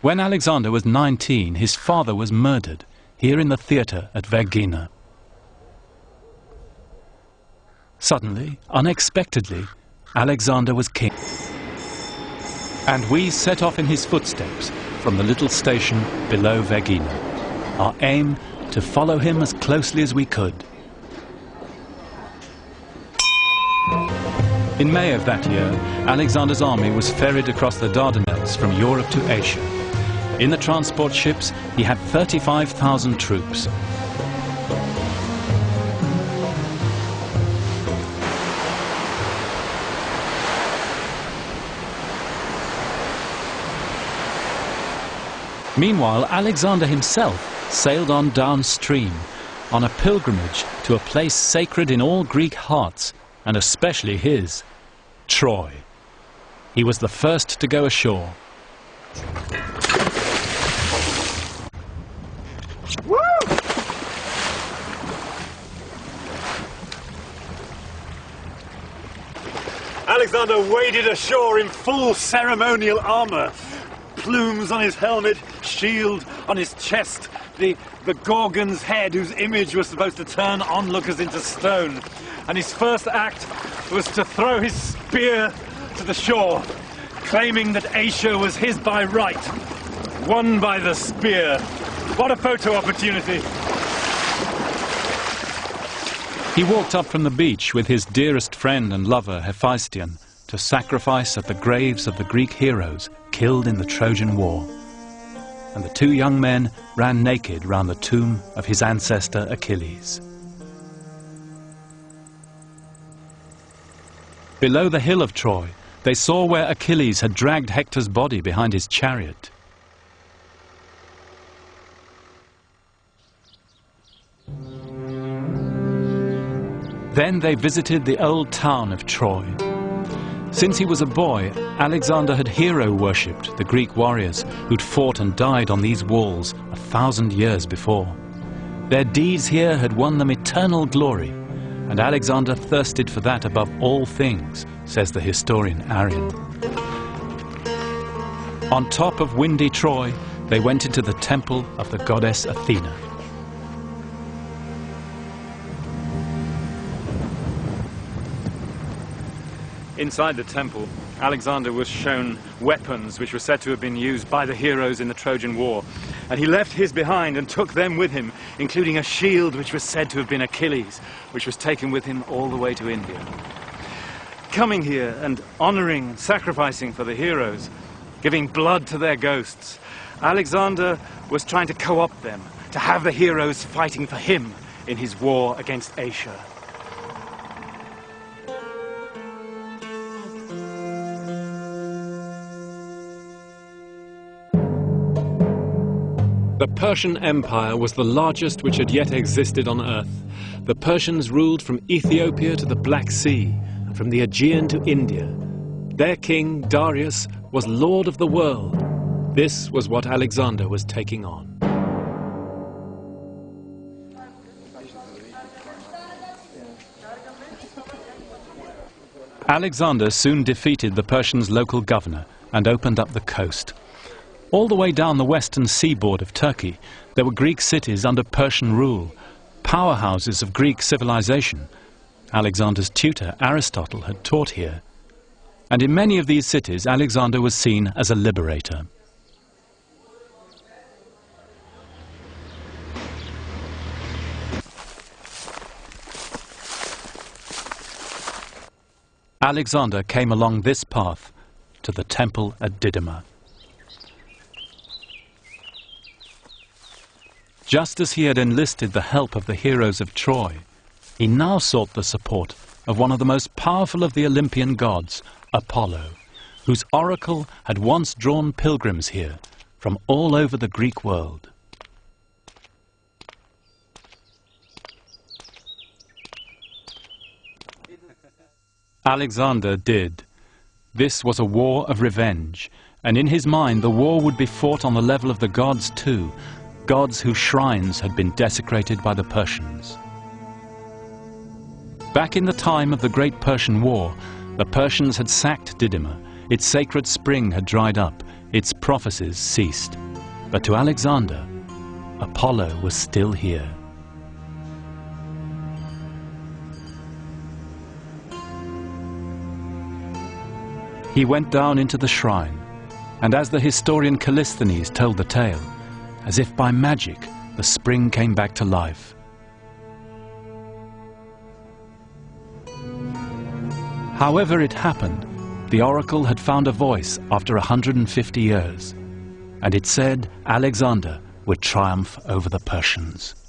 When Alexander was 19, his father was murdered here in the theatre at Vergina. Suddenly, unexpectedly, Alexander was king. And we set off in his footsteps from the little station below Vergina, our aim to follow him as closely as we could. In May of that year, Alexander's army was ferried across the Dardanelles from Europe to Asia. In the transport ships, he had 35,000 troops. Meanwhile, Alexander himself sailed on downstream, on a pilgrimage to a place sacred in all Greek hearts, and especially his, Troy. He was the first to go ashore. Woo! Alexander waded ashore in full ceremonial armor. Plumes on his helmet, shield on his chest, the Gorgon's head whose image was supposed to turn onlookers into stone. And his first act was to throw his spear to the shore, claiming that Asia was his by right, won by the spear. What a photo opportunity! He walked up from the beach with his dearest friend and lover Hephaestion to sacrifice at the graves of the Greek heroes killed in the Trojan War. And the two young men ran naked round the tomb of his ancestor Achilles. Below the hill of Troy, they saw where Achilles had dragged Hector's body behind his chariot. Then they visited the old town of Troy. Since he was a boy, Alexander had hero-worshipped the Greek warriors who'd fought and died on these walls 1,000 years before. Their deeds here had won them eternal glory, and Alexander thirsted for that above all things, says the historian Arrian. On top of windy Troy, they went into the temple of the goddess Athena. Inside the temple, Alexander was shown weapons which were said to have been used by the heroes in the Trojan War. And he left his behind and took them with him, including a shield which was said to have been Achilles, which was taken with him all the way to India. Coming here and honoring and sacrificing for the heroes, giving blood to their ghosts, Alexander was trying to co-opt them, to have the heroes fighting for him in his war against Asia. The Persian Empire was the largest which had yet existed on earth. The Persians ruled from Ethiopia to the Black Sea, and from the Aegean to India. Their king, Darius, was lord of the world. This was what Alexander was taking on. Alexander soon defeated the Persians' local governor and opened up the coast. All the way down the western seaboard of Turkey, there were Greek cities under Persian rule, powerhouses of Greek civilization. Alexander's tutor, Aristotle, had taught here. And in many of these cities, Alexander was seen as a liberator. Alexander came along this path to the temple at Didyma. Just as he had enlisted the help of the heroes of Troy, he now sought the support of one of the most powerful of the Olympian gods, Apollo, whose oracle had once drawn pilgrims here from all over the Greek world. Alexander did. This was a war of revenge, and in his mind the war would be fought on the level of the gods too, gods whose shrines had been desecrated by the Persians. Back in the time of the Great Persian War, the Persians had sacked Didyma, its sacred spring had dried up, its prophecies ceased. But to Alexander, Apollo was still here. He went down into the shrine, and as the historian Callisthenes told the tale, as if by magic, the spring came back to life. However it happened, the oracle had found a voice after 150 years, and it said Alexander would triumph over the Persians.